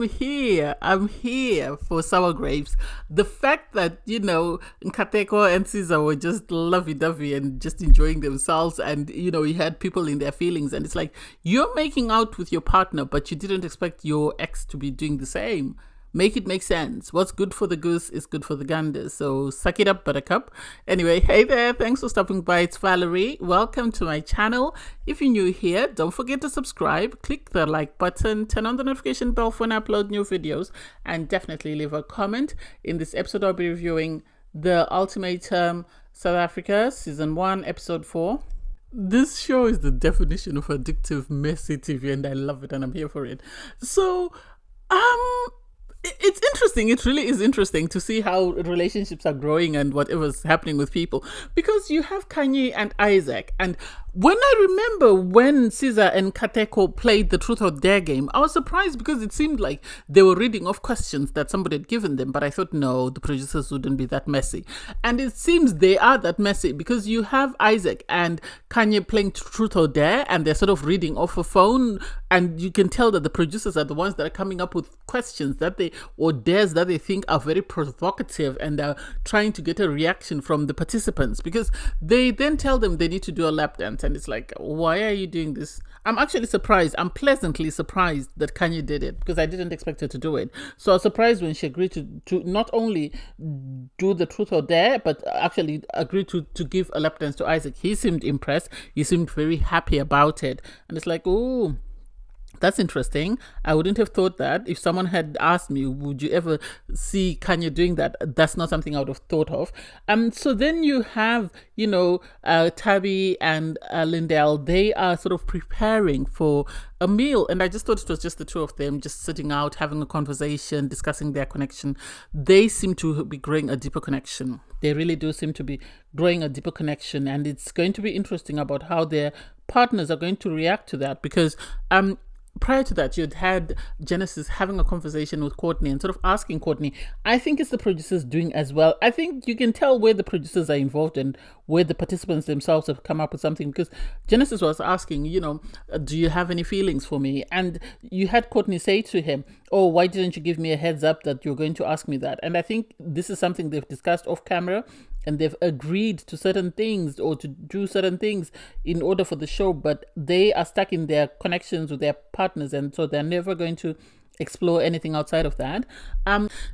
I'm here for sour grapes. The fact that, Nkateko and Caesar were just lovey dovey and just enjoying themselves, and, you had people in their feelings, and it's like you're making out with your partner, but you didn't expect your ex to be doing the same. Make it make sense. What's good for the goose is good for the gander. So suck it up, buttercup. Anyway, hey there. Thanks for stopping by. It's Valerie. Welcome to my channel. If you're new here, don't forget to subscribe. Click the like button. Turn on the notification bell for when I upload new videos. And definitely leave a comment. In this episode, I'll be reviewing the Ultimatum South Africa Season 1, Episode 4. This show is the definition of addictive, messy TV, and I love it, and I'm here for it. So, it's interesting. It really is interesting to see how relationships are growing and whatever's happening with people, because you have Kanye and Isaac, and when I remember when Caesar and Kateko played the Truth or Dare game, I was surprised because it seemed like they were reading off questions that somebody had given them, but I thought, no, the producers wouldn't be that messy. And it seems they are that messy, because you have Isaac and Kanye playing Truth or Dare, and they're sort of reading off a phone, and you can tell that the producers are the ones that are coming up with questions or dares that they think are very provocative, and are trying to get a reaction from the participants, because they then tell them they need to do a lap dance. And it's like, why are you doing this? I'm actually surprised. I'm pleasantly surprised that Kanye did it, because I didn't expect her to do it. So I was surprised when she agreed to not only do the Truth or Dare, but actually agreed to give a lap dance to Isaac. He seemed impressed. He seemed very happy about it. And it's like, oh, that's interesting. I wouldn't have thought that. If someone had asked me, would you ever see Kanye doing that? That's not something I would have thought of. So then you have, Tabby and Lindile. They are sort of preparing for a meal. And I just thought it was just the two of them just sitting out, having a conversation, discussing their connection. They seem to be growing a deeper connection. They really do seem to be growing a deeper connection. And it's going to be interesting about how their partners are going to react to that, because prior to that, you'd had Genesis having a conversation with Courtney and sort of asking Courtney. I think it's the producers doing as well. I think you can tell where the producers are involved and where the participants themselves have come up with something, because Genesis was asking, do you have any feelings for me? And you had Courtney say to him, oh, why didn't you give me a heads up that you're going to ask me that? And I think this is something they've discussed off camera, and they've agreed to certain things or to do certain things in order for the show, but they are stuck in their connections with their partners, and so they're never going to explore anything outside of that.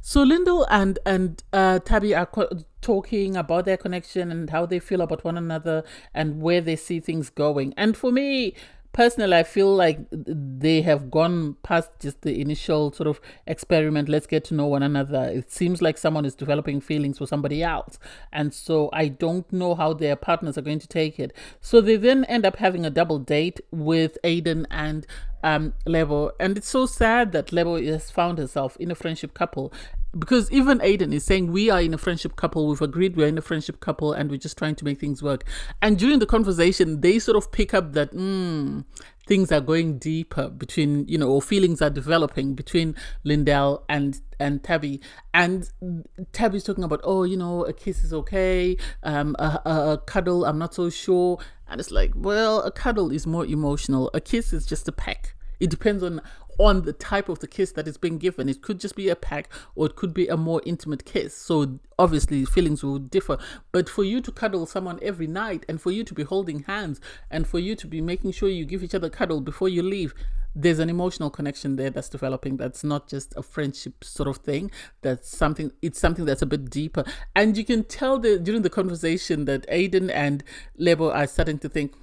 So Lindile and Tabby are talking about their connection and how they feel about one another and where they see things going. And for me, personally, I feel like they have gone past just the initial sort of experiment. Let's get to know one another. It seems like someone is developing feelings for somebody else. And so I don't know how their partners are going to take it. So they then end up having a double date with Aiden and Lebo. And it's so sad that Lebo has found herself in a friendship couple, because even Aiden is saying, we are in a friendship couple, we've agreed we're in a friendship couple, and we're just trying to make things work. And during the conversation, they sort of pick up that things are going deeper between, or feelings are developing between Lindile and Tabby. And Tabby's talking about, a kiss is okay, a cuddle, I'm not so sure. And it's like, well, a cuddle is more emotional. A kiss is just a peck. It depends on the type of the kiss that is being given. It could just be a peck, or it could be a more intimate kiss. So obviously feelings will differ. But for you to cuddle someone every night, and for you to be holding hands, and for you to be making sure you give each other a cuddle before you leave, there's an emotional connection there that's developing. That's not just a friendship sort of thing. It's something that's a bit deeper. And you can tell during the conversation that Aiden and Lebo are starting to think,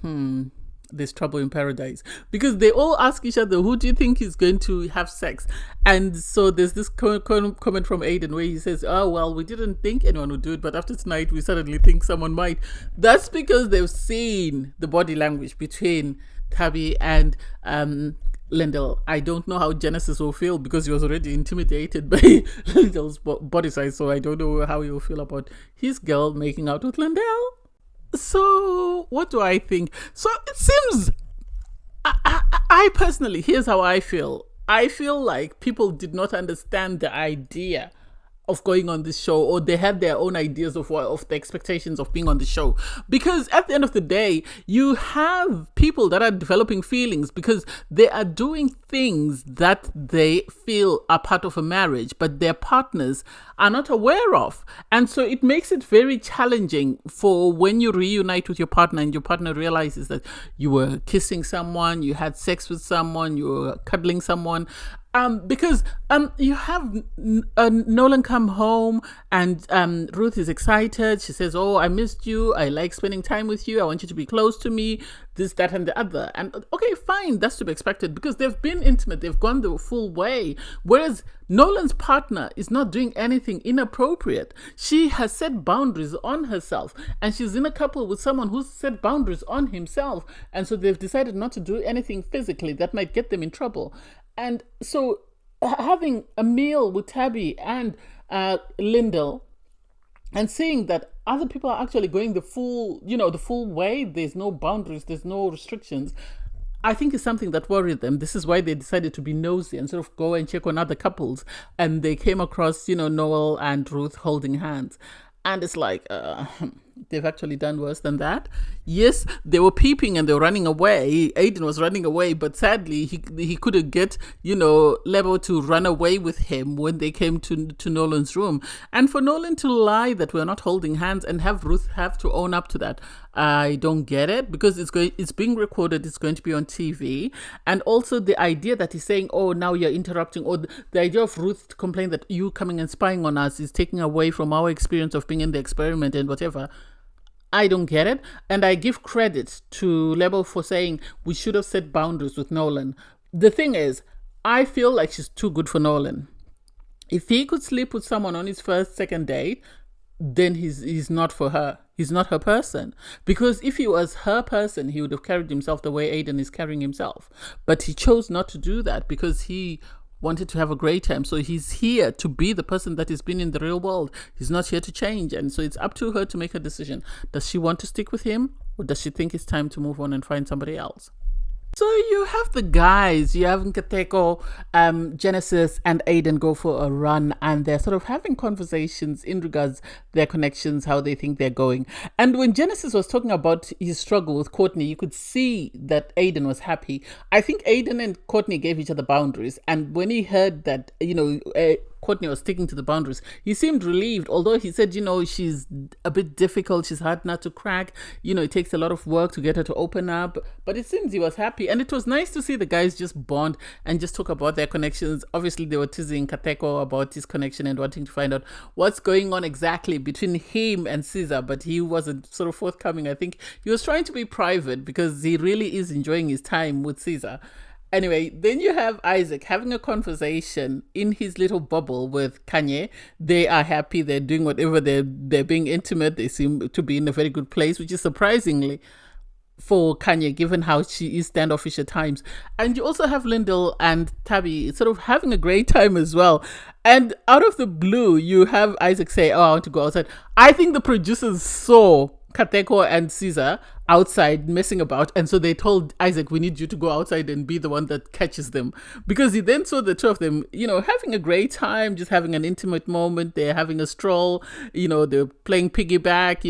there's trouble in paradise, because they all ask each other, who do you think is going to have sex? And so there's this comment from Aiden where he says, oh, well, we didn't think anyone would do it, but after tonight we suddenly think someone might. That's because they've seen the body language between Tabby and Lindile. I don't know how Genesis will feel, because he was already intimidated by Lindile's body size, so I don't know how he will feel about his girl making out with Lindile. So what do I think? So it seems, I personally, here's how I feel. I feel like people did not understand the idea of going on this show, or they had their own ideas of the expectations of being on the show. Because at the end of the day, you have people that are developing feelings because they are doing things that they feel are part of a marriage, but their partners are not aware of. And so it makes it very challenging for when you reunite with your partner and your partner realizes that you were kissing someone, you had sex with someone, you were cuddling someone. Because you have Nolan come home and Ruth is excited. She says, "Oh, I missed you. I like spending time with you. I want you to be close to me. This, that, and the other." And okay, fine, that's to be expected because they've been intimate. They've gone the full way. Whereas Nolan's partner is not doing anything inappropriate. She has set boundaries on herself, and she's in a couple with someone who's set boundaries on himself. And so they've decided not to do anything physically that might get them in trouble. And so having a meal with Tabby and Lindile and seeing that other people are actually going the full way, there's no boundaries, there's no restrictions, I think is something that worried them. This is why they decided to be nosy and sort of go and check on other couples. And they came across, Noel and Ruth holding hands. And it's like, they've actually done worse than that. Yes, they were peeping and they were running away. Aiden was running away, but sadly, he couldn't get, Lebo to run away with him when they came to Nolan's room. And for Nolan to lie that we're not holding hands and have Ruth have to own up to that, I don't get it, because it's being recorded, it's going to be on TV. And also the idea that he's saying, "Oh, now you're interrupting," or the idea of Ruth to complain that you coming and spying on us is taking away from our experience of being in the experiment and whatever. I don't get it. And I give credit to Lebo for saying we should have set boundaries with Nolan. The thing is, I feel like she's too good for Nolan. If he could sleep with someone on his first, second date, then he's not for her. He's not her person. Because if he was her person, he would have carried himself the way Aiden is carrying himself. But he chose not to do that because he wanted to have a great time. So he's here to be the person that he's been in the real world. He's not here to change. And so it's up to her to make a decision. Does she want to stick with him, or does she think it's time to move on and find somebody else? So you have the guys, you have Nkateko, Genesis and Aiden go for a run, and they're sort of having conversations in regards their connections, how they think they're going. And when Genesis was talking about his struggle with Courtney, you could see that Aiden was happy. I think Aiden and Courtney gave each other boundaries. And when he heard that, Courtney was sticking to the boundaries, he seemed relieved, although he said, she's a bit difficult, she's hard not to crack, it takes a lot of work to get her to open up, but it seems he was happy. And it was nice to see the guys just bond and just talk about their connections. Obviously they were teasing Kateko about his connection and wanting to find out what's going on exactly between him and Caesar, but he wasn't sort of forthcoming. I think he was trying to be private because he really is enjoying his time with Caesar. Anyway, then you have Isaac having a conversation in his little bubble with Khanya. They are happy. They're doing whatever. They're being intimate. They seem to be in a very good place, which is surprisingly for Khanya, given how she is standoffish at times. And you also have Lindile and Tabby sort of having a great time as well. And out of the blue, you have Isaac say, "Oh, I want to go outside." I think the producers saw Kateko and Caesar outside messing about, and so they told Isaac, "We need you to go outside and be the one that catches them," because he then saw the two of them having a great time, just having an intimate moment. They're having a stroll, they're playing piggyback,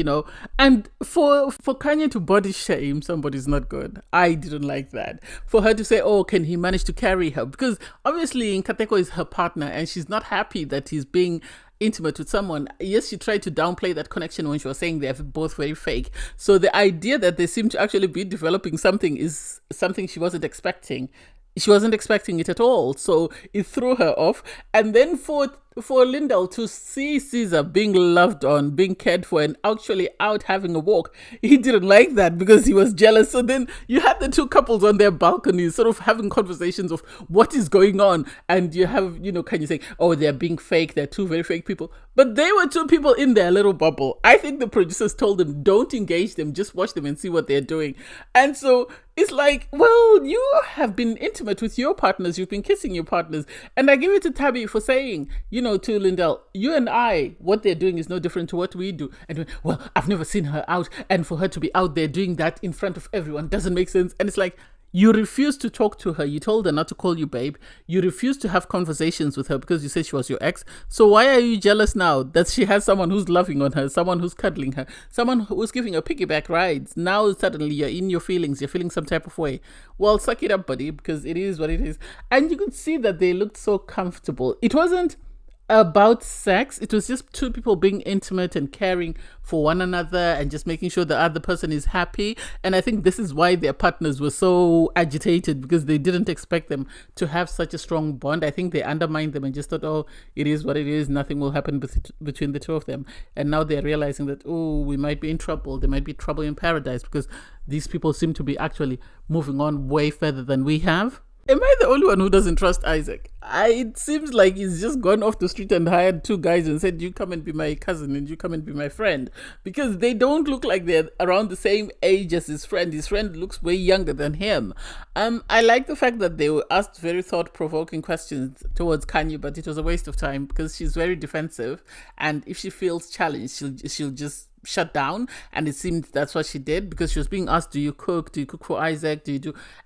and for Khanya to body shame somebody's not good. I didn't like that. For her to say, "Oh, can he manage to carry her?" Because obviously Kateko is her partner and she's not happy that he's being intimate with someone. Yes, she tried to downplay that connection when she was saying they're both very fake. So the idea that they seem to actually be developing something is something she wasn't expecting. She wasn't expecting it at all. So it threw her off. And then for Lindile to see Caesar being loved on, being cared for, and actually out having a walk, he didn't like that because he was jealous. So then you had the two couples on their balconies sort of having conversations of what is going on. And you have, Khanya saying, "Oh, they're being fake. They're two very fake people." But they were two people in their little bubble. I think the producers told them, don't engage them, just watch them and see what they're doing. And so it's like, well, you have been intimate with your partners. You've been kissing your partners. And I give it to Tabby for saying, to Lindile, you and I, what they're doing is no different to what we do. And well, I've never seen her out. And for her to be out there doing that in front of everyone doesn't make sense. And it's like, You refused to talk to her. You told her not to call you babe. You refused to have conversations with her because you said she was your ex. So why are you jealous now that she has someone who's loving on her, someone who's cuddling her, someone who's giving her piggyback rides? Now suddenly you're in your feelings. You're feeling some type of way. Well, suck it up, buddy, because it is what it is. And you could see that they looked so comfortable. It wasn't about sex. It was just two people being intimate and caring for one another and just making sure the other person is happy. And I think this is why their partners were so agitated, because they didn't expect them to have such a strong bond. I think they undermined them and just thought, oh, it is what it is, nothing will happen between the two of them. And now they're realizing that, oh, we might be in trouble. There might be trouble in paradise, because these people seem to be actually moving on way further than we have. Am I the only one who doesn't trust Isaac? It seems like he's just gone off the street and hired two guys and said, you come and be my cousin and you come and be my friend. Because they don't look like they're around the same age as his friend. His friend looks way younger than him. I like the fact that they were asked very thought-provoking questions towards Khanya, but it was a waste of time because she's very defensive. And if she feels challenged, she'll just shut down, and it seemed that's what she did, because she was being asked, do you cook for Isaac,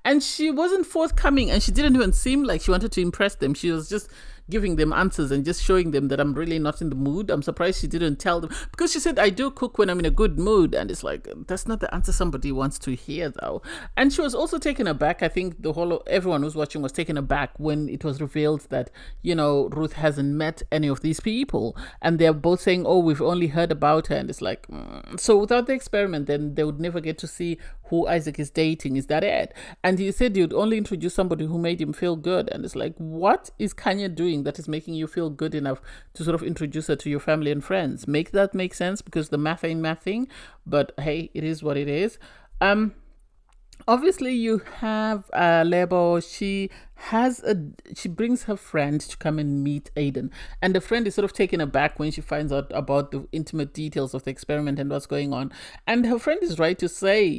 and she wasn't forthcoming, and she didn't even seem like she wanted to impress them. She was just giving them answers and just showing them that I'm really not in the mood. I'm surprised she didn't tell them, because she said, I do cook when I'm in a good mood, and it's like, that's not the answer somebody wants to hear though. And she was also taken aback. I think everyone who's watching was taken aback when it was revealed that, Ruth hasn't met any of these people, and they're both saying, oh, we've only heard about her, and it's like, so without the experiment, then they would never get to see who Isaac is dating. Is that it? And he said you'd only introduce somebody who made him feel good, and it's like, what is Khanya doing that is making you feel good enough to sort of introduce her to your family and friends? Make that make sense, because the math ain't mathing, but hey, it is what it is. Obviously you have Lebo. She brings her friend to come and meet Aiden, and the friend is sort of taken aback when she finds out about the intimate details of the experiment and what's going on. And her friend is right to say,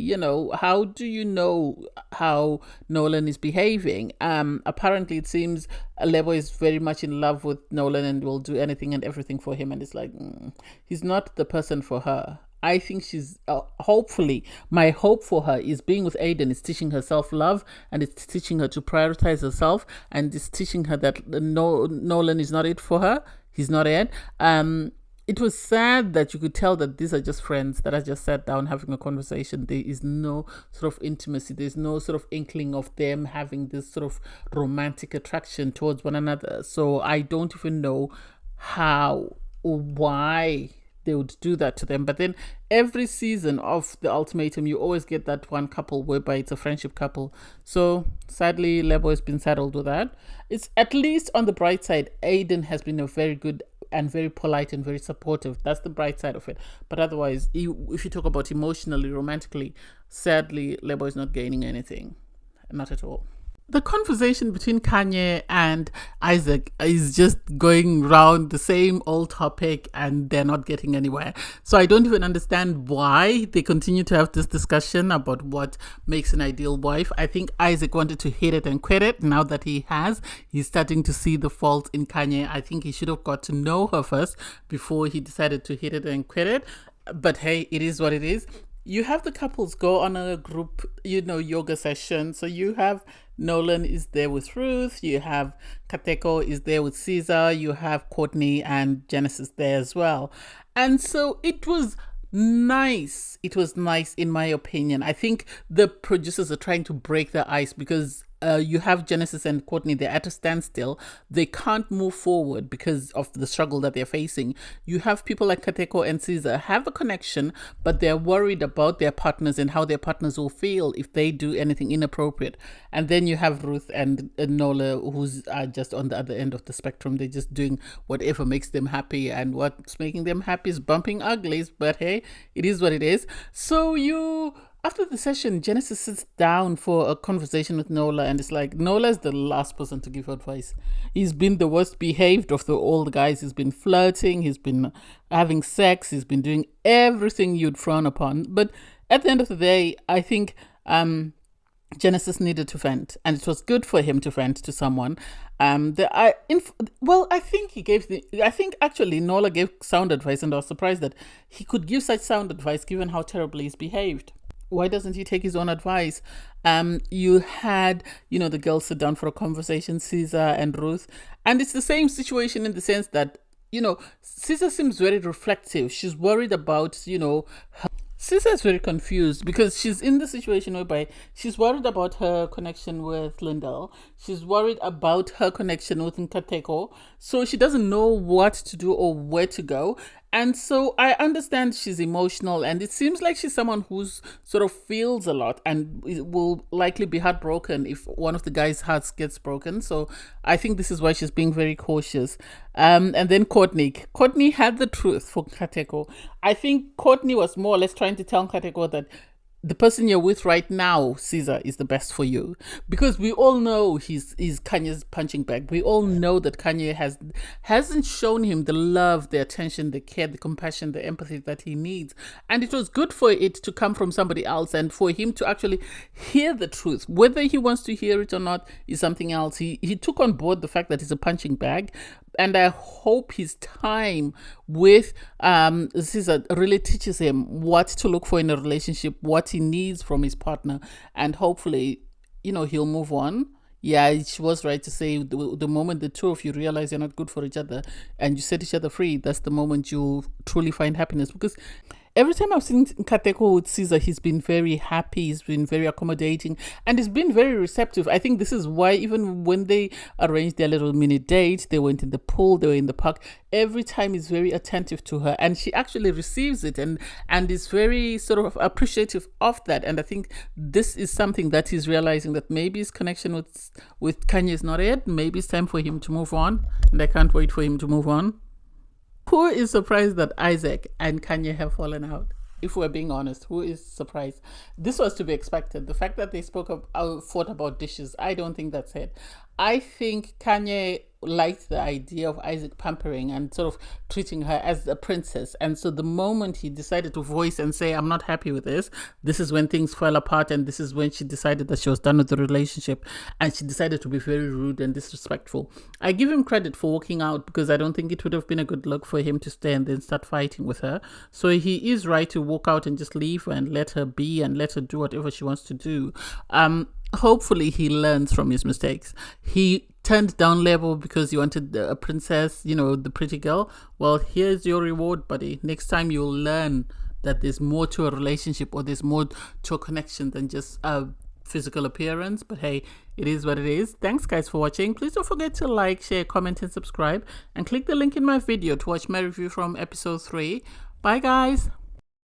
how do you know how Nolan is behaving? Apparently it seems Lebo is very much in love with Nolan and will do anything and everything for him, and it's like, he's not the person for her. I think she's hopefully, my hope for her is being with Aiden is teaching her self-love, and it's teaching her to prioritize herself, and it's teaching her that Nolan is not it for her. He's not it. It was sad that you could tell that these are just friends that are just sat down having a conversation. There is no sort of intimacy. There's no sort of inkling of them having this sort of romantic attraction towards one another. So I don't even know how or why they would do that to them. But then every season of the Ultimatum, you always get that one couple whereby it's a friendship couple. So sadly, Lebo has been saddled with that. It's at least on the bright side, Aiden has been a very good and very polite and very supportive. That's the bright side of it. But otherwise, if you talk about emotionally, romantically, sadly, Lebo is not gaining anything. Not at all. The conversation between Khanya and Isaac is just going round the same old topic, and they're not getting anywhere. So I don't even understand why they continue to have this discussion about what makes an ideal wife. I think Isaac wanted to hit it and quit it. Now that he's starting to see the fault in Khanya. I think he should have got to know her first before he decided to hit it and quit it. But hey, it is what it is. You have the couples go on a group, yoga session. So you have Nolan is there with Ruth. You have Kateko is there with Caesar. You have Courtney and Genesis there as well. And so it was nice. It was nice, in my opinion. I think the producers are trying to break the ice, because you have Genesis and Courtney, they're at a standstill. They can't move forward because of the struggle that they're facing. You have people like Kateko and Caesar have a connection, but they're worried about their partners and how their partners will feel if they do anything inappropriate. And then you have Ruth and Nola, who's just on the other end of the spectrum. They're just doing whatever makes them happy, and what's making them happy is bumping uglies. But hey, it is what it is. So after the session, Genesis sits down for a conversation with Nola, and it's like, Nola is the last person to give advice. He's been the worst behaved of all the guys. He's been flirting, he's been having sex, he's been doing everything you'd frown upon. But at the end of the day, I think Genesis needed to vent, and it was good for him to vent to someone. I think actually Nola gave sound advice, and I was surprised that he could give such sound advice given how terribly he's behaved. Why doesn't he take his own advice? You had, the girls sit down for a conversation, Caesar and Ruth, and it's the same situation in the sense that, Caesar seems very reflective. She's worried about, Sisa is very confused because she's in the situation whereby she's worried about her connection with Lindile. She's worried about her connection with Nkateko. So she doesn't know what to do or where to go. And so I understand she's emotional, and it seems like she's someone who's sort of feels a lot and will likely be heartbroken if one of the guys' hearts gets broken. So I think this is why she's being very cautious. And then Courtney. Courtney had the truth for Nkateko. I think Courtney was more or less trying to tell Nkateko that the person you're with right now, Caesar, is the best for you. Because we all know he's Kanye's punching bag. We all know that Kanye hasn't shown him the love, the attention, the care, the compassion, the empathy that he needs. And it was good for it to come from somebody else and for him to actually hear the truth. Whether he wants to hear it or not is something else. He took on board the fact that he's a punching bag. And I hope his time with Caesar really teaches him what to look for in a relationship, what he needs from his partner, and hopefully, he'll move on. Yeah, she was right to say the moment the two of you realize you're not good for each other and you set each other free, that's the moment you truly find happiness. Because every time I've seen Nkateko with Caesar, he's been very happy, he's been very accommodating, and he's been very receptive. I think this is why even when they arranged their little mini date, they went in the pool, they were in the park, every time he's very attentive to her, and she actually receives it and is very sort of appreciative of that. And I think this is something that he's realizing, that maybe his connection with Kanye is not it. Maybe it's time for him to move on, and I can't wait for him to move on. Who is surprised that Isaac and Kanye have fallen out? If we're being honest, who is surprised? This was to be expected. The fact that they fought about dishes, I don't think that's it. I think Kanye liked the idea of Isaac pampering and sort of treating her as a princess. And so the moment he decided to voice and say, I'm not happy with this is when things fell apart. And this is when she decided that she was done with the relationship. And she decided to be very rude and disrespectful. I give him credit for walking out, because I don't think it would have been a good look for him to stay and then start fighting with her. So he is right to walk out and just leave her and let her be and let her do whatever she wants to do. Hopefully he learns from his mistakes. He turned down level because you wanted a princess, the pretty girl. Well, here's your reward, buddy. Next time you'll learn that there's more to a relationship, or there's more to a connection than just a physical appearance. But hey, it is what it is. Thanks guys for watching. Please don't forget to like, share, comment and subscribe, and click the link in my video to watch my review from episode 3. Bye guys.